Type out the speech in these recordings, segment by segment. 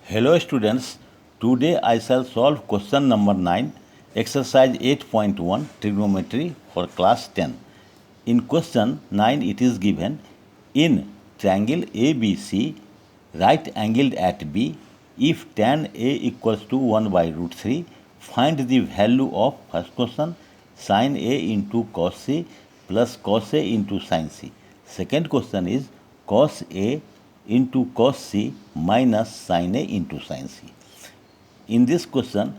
Hello students, today I shall solve question number 9, exercise 8.1 trigonometry for class 10. In question 9 it is given, in triangle ABC, right angled at B, if tan A equals to 1 by root 3, find the value of first question sin A into cos C plus cos A into sin C. Second question is cos A into cos C minus sin A into sin C. In this question,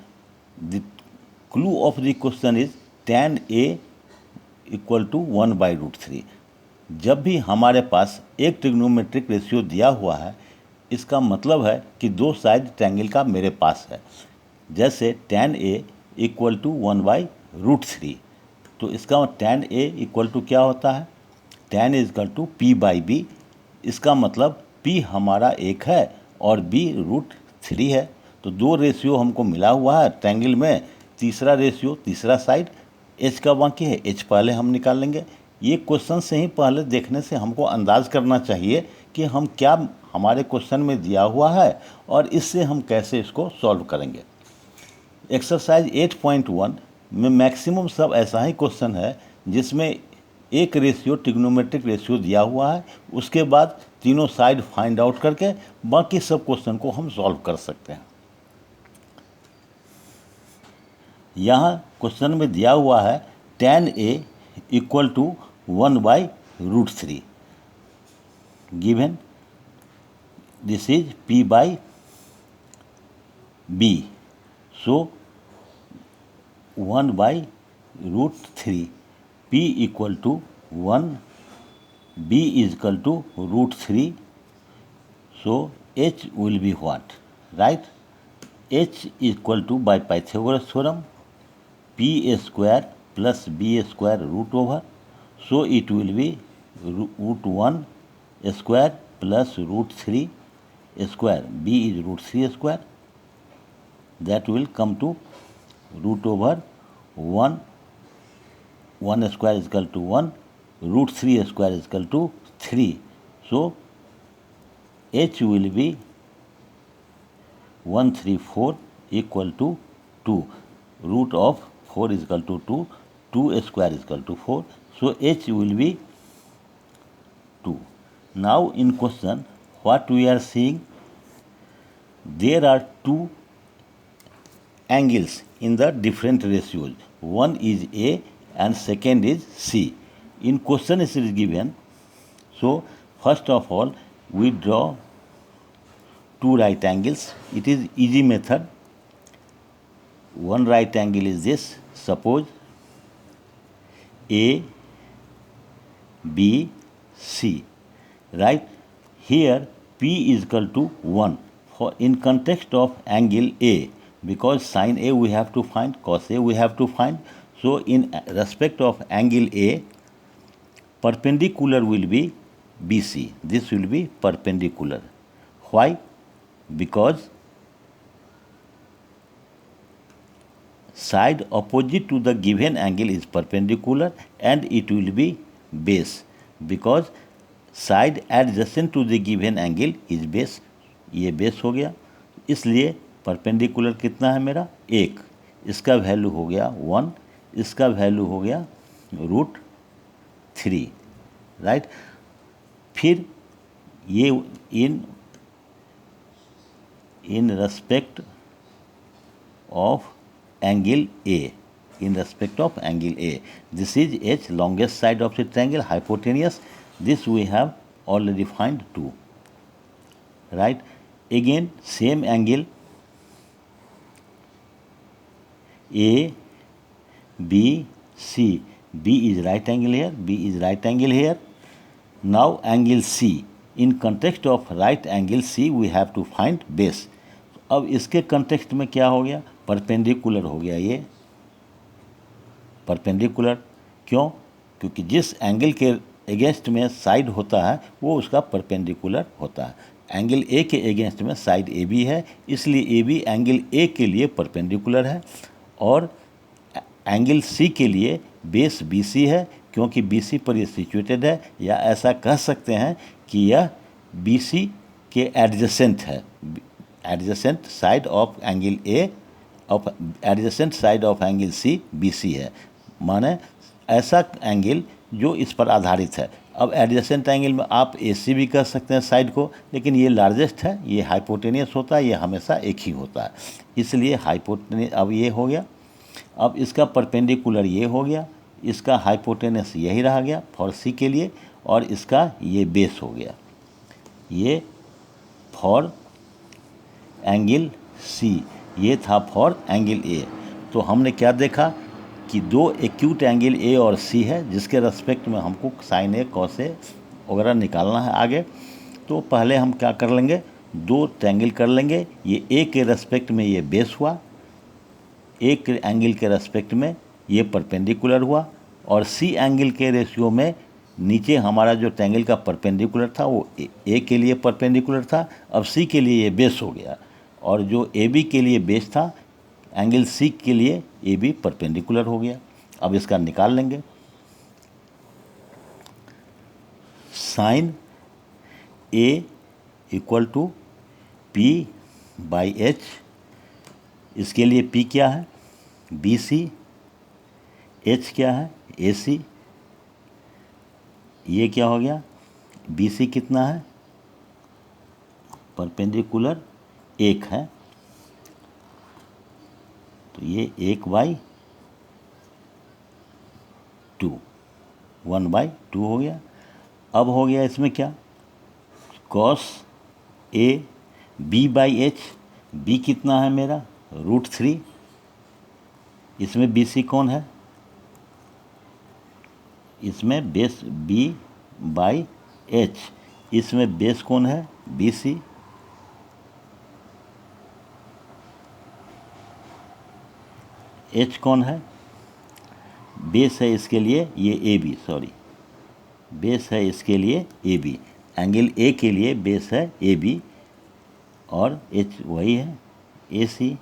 the clue of the question is tan A equal to 1 by root 3. जब भी हमारे पास एक trigonometric ratio दिया हुआ है, इसका मतलब है कि दो साइड ट्रायंगल का मेरे पास है. जैसे tan A equal to 1 by root 3, तो इसका tan A इक्वल टू क्या होता है? tan A equal to P by B. इसका मतलब P हमारा एक है और B रूट 3 है. तो दो रेशियो हमको मिला हुआ है ट्रायंगल में. तीसरा रेशियो, तीसरा साइड H का बाकी है, H पहले हम निकाल लेंगे. ये क्वेश्चन से ही पहले देखने से हमको अंदाज़ करना चाहिए कि हम क्या हमारे क्वेश्चन में दिया हुआ है और इससे हम कैसे इसको सॉल्व करेंगे. एक्सरसाइज 8.1 में मैक्सिमम सब ऐसा ही क्वेश्चन है जिसमें एक रेशियो ट्रिग्नोमेट्रिक रेशियो दिया हुआ है, उसके बाद तीनों साइड फाइंड आउट करके बाकी सब क्वेश्चन को हम सॉल्व कर सकते हैं. यहाँ क्वेश्चन में दिया हुआ है tan A equal to 1 by root 3. Given this is P by B. So 1 by root 3, P equal to 1, B is equal to root 3. So H will be what? Right, H equal to by Pythagoras theorem P square plus B square root over, so it will be root 1 square plus root 3 square. B is root 3 square, that will come to root over 1 square is equal to 1, root 3 square is equal to 3. So H will be 134 equal to 2. Root of 4 is equal to 2, 2 square is equal to 4, so H will be 2. Now in question what we are seeing, there are two angles in the different ratios. One is A and second is C. In question it is given, so first of all we draw two right angles. It is easy method. One right angle is this. Suppose A, B, C. Right? Here P is equal to 1. For in context of angle A, because sin A we have to find, cos A we have to find. So in respect of angle A, perpendicular will be BC. This will be perpendicular. Why? Because side opposite to the given angle is perpendicular and it will be base, because side adjacent to the given angle is base. ये base हो गया, इसलिए perpendicular कितना है मेरा? 1. इसका value हो गया 1, इसका वैल्यू हो गया रूट 3. राइट, फिर ये in respect of angle A, in respect of angle A. This is H, longest side of the triangle, hypotenuse. This we have already find 2. Right? Again same angle A, B, C. B is right angle here, B is right angle here. Now angle C. In context of right angle C we have to find base. अब इसके context में क्या हो गया? Perpendicular हो गया. ये perpendicular क्यों? क्योंकि जिस एंगल के अगेंस्ट में साइड होता है वो उसका परपेंडिकुलर होता है. एंगल ए के अगेंस्ट में साइड ए बी है, इसलिए ए बी एंगल ए के लिए परपेंडिकुलर है, और एंगल सी के लिए बेस बी सी है, क्योंकि बी सी पर ये सिचुएटेड है, या ऐसा कह सकते हैं कि यह बी सी के एडजेसेंट है. Adjacent side of angle A of adjacent side of angle C BC है, माने ऐसा एंगल जो इस पर आधारित है। अब एडजेसेंट एंगल में आप AC भी कह सकते हैं साइड को, लेकिन ये लार्जेस्ट है, ये हाइपोटेनियस होता है, ये हमेशा एक ही होता है, इसलिए हाइपोटेनियस। अब ये हो गया, अब इसका परपेंडिकुलर ये हो गया, इसका हाइपोटेनस यही रह गया फॉर सी के लिए, और इसका ये बेस हो गया, ये फॉर एंगल सी, ये था फॉर एंगल ए। तो हमने क्या देखा कि दो एक्यूट एंगल ए और सी है, जिसके रेस्पेक्ट में हमको साइन ए कॉस ए वगैरह निकालना है आगे। तो पहले हम क्या कर लेंगे, दो ट्रायंगल कर लेंगे, ये ए के रेस्पेक्ट में ये बेस हुआ, एक एंगल के रेस्पेक्ट में ये परपेंडिकुलर हुआ, और सी एंगल के रेशियो में नीचे हमारा जो ट्रायंगल का परपेंडिकुलर था वो ए के लिए परपेंडिकुलर था, अब सी के लिए ये बेस हो गया, और जो ए बी के लिए बेस था एंगल सी के लिए ए बी परपेंडिकुलर हो गया। अब इसका निकाल लेंगे, sine A equal to P by H, इसके लिए पी क्या है BC, एच क्या है AC, ये क्या हो गया BC कितना है परपेंडिकुलर 1 है, तो ये 1/2 1/2 हो गया। अब हो गया इसमें क्या cos A B/H, B कितना है मेरा √3, इसमें BC कौन है, इसमें बेस B/H, इसमें बेस कौन है BC, H कौन है बेस है इसके लिए ये AB, सॉरी बेस है इसके लिए AB, एंगल A के लिए बेस है AB, और H वही है AC,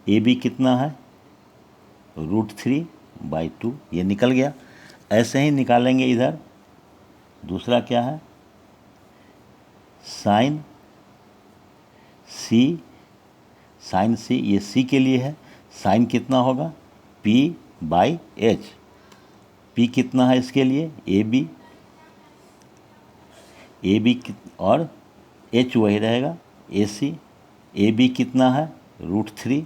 AB कितना है √3/2, ये निकल गया। ऐसे ही निकालेंगे इधर, दूसरा क्या है साइन C, साइन C ये C के लिए है, साइन कितना होगा P/H, P कितना है इसके लिए AB, और H वही रहेगा AC, AB कितना है √3,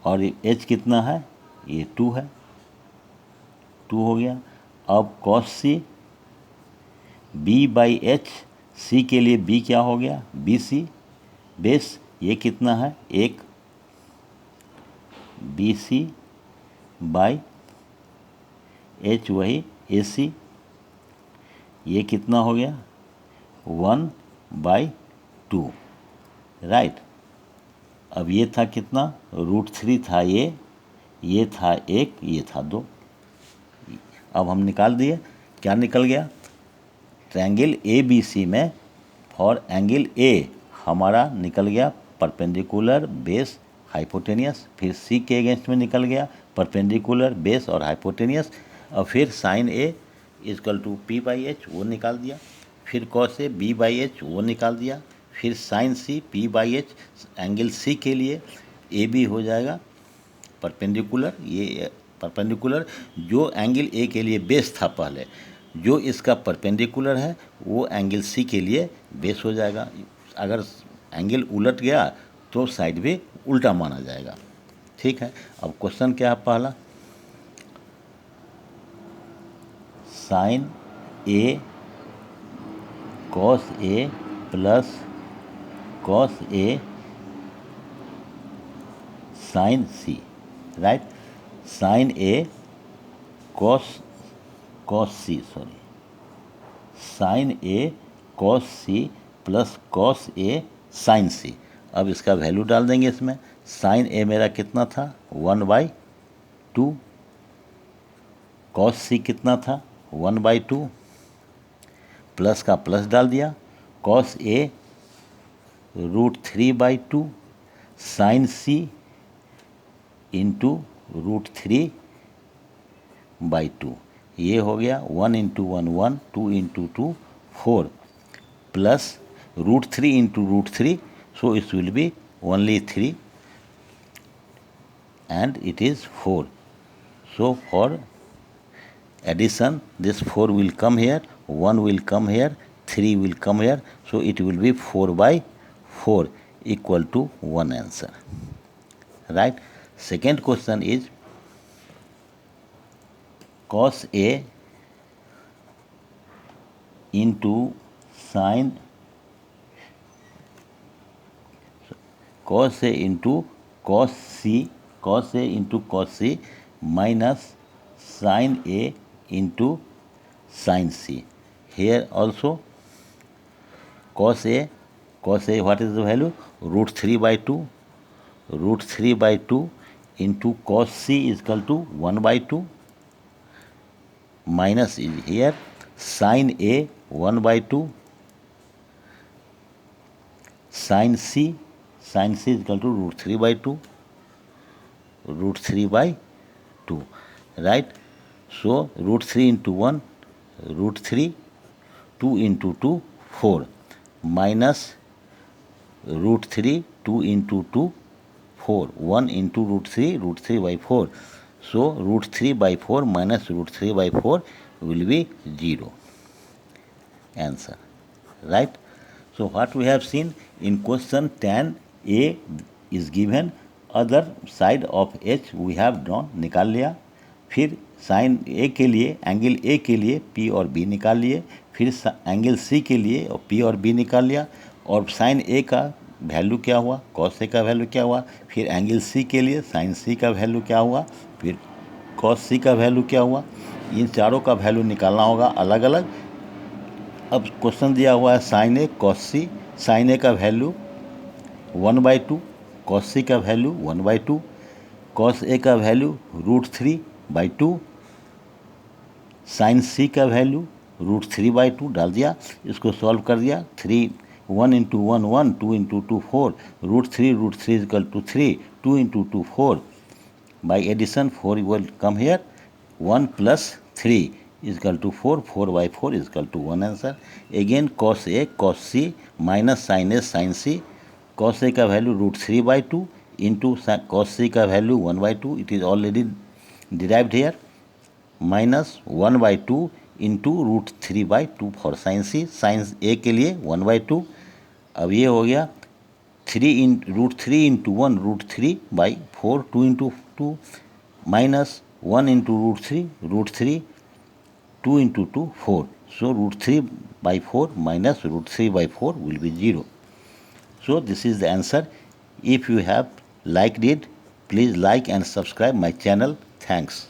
और H कितना है ये 2 है, 2 हो गया। अब cos C B/H, C के लिए B क्या हो गया BC, बेस ये कितना है 1, BC/H वही AC, ये कितना हो गया 1/2, राइट। अब ये था कितना √3 था, ये था 1, ये था 2। अब हम निकाल दिए, क्या निकल गया ट्रायंगल ABC में फॉर एंगल A हमारा निकल गया परपेंडिकुलर बेस हाइपोटेनियस, फिर C के अगेंस्ट में निकल गया परपेंडिकुलर बेस और हाइपोटेनियस, और फिर sign A equal to P/H वो निकाल दिया, फिर cos A B/H वो निकाल दिया, फिर sign C P/H angle C के लिए AB हो जाएगा परपेंडिकुलर, ये परपेंडिकुलर जो एंगल A के लिए बेस था पहले, जो इसका परपेंडिकुलर है वो एंगल C के लिए बेस हो जाएगा। अगर एंगल उलट गया तो साइड भी उल्टा माना जाएगा, ठीक है। अब क्वेश्चन क्या है पहला, sine A cos A plus cos A sine C, right. Sine A cos C, sorry sine A cos C plus cos A sine C। अब इसका वैल्यू डाल देंगे इसमें, साइन A मेरा कितना था 1/2, cos C कितना था 1/2, प्लस का प्लस डाल दिया, cos A √3/2 sine C into √3/2, ये हो गया 1 × 1 1, 2 × 2 4, plus root 3 into root 3, so it will be only 3 and it is 4. So for addition, this 4 will come here, 1 will come here, 3 will come here, so it will be 4 by 4 equal to 1 answer. Right? Second question is cos A into sin cos A into cos C minus sin A into sin C. Here also cos A, what is the value? Root 3 by 2. Root 3 by 2 into cos C is equal to 1 by 2 minus is here sin A 1 by 2 sin C is equal to root 3 by 2 right. So root 3 into 1 root 3 2 into 2 4 minus root 3 2 into 2 4 1 into root 3 by 4. So root 3 by 4 minus root 3 by 4 will be 0. Answer. Right. So what we have seen in question, tan A is given, other side of H we have drawn, निकाल लिया. फिर sign ए के लिए, angle A के लिए P और B निकाल लिए. फिर एंगल सी के लिए और पी और बी निकाल लिया. और साइन ए का वैल्यू क्या हुआ, कॉस ए का वैल्यू क्या हुआ. फिर एंगल सी के लिए साइन सी का वैल्यू क्या हुआ, फिर कॉस सी का वैल्यू क्या हुआ. इन चारों का वैल्यू निकालना होगा अलग अलग. अब क्वेश्चन दिया हुआ है साइन ए कॉस सी. साइन ए का वैल्यू 1/2, कॉस सी का वैल्यू 1/2, कॉस ए का वैल्यू रूट 3/2, साइन सी का वैल्यू रूट 3/2 डाल दिया. इसको सॉल्व कर दिया. 1 into 1 1, 2 into 2 4, root 3 is equal to 3, 2 into 2 4. By addition 4 will come here. 1 plus 3 is equal to 4, 4 by 4 is equal to 1 answer. Again cos A cos C minus sin A sin C. Cos A का value root 3/2 into cos C का value 1/2, it is already derived here, minus 1/2 into root 3/2 for sin C. sin A के लिए 1/2. अब ये हो गया root 3 into 1 root 3/4, 2 into 2 minus 1 into root 3 2 into 2 4. So root 3/4 minus root 3/4 will be 0. So this is the answer. If you have liked it, please like and subscribe my channel. Thanks.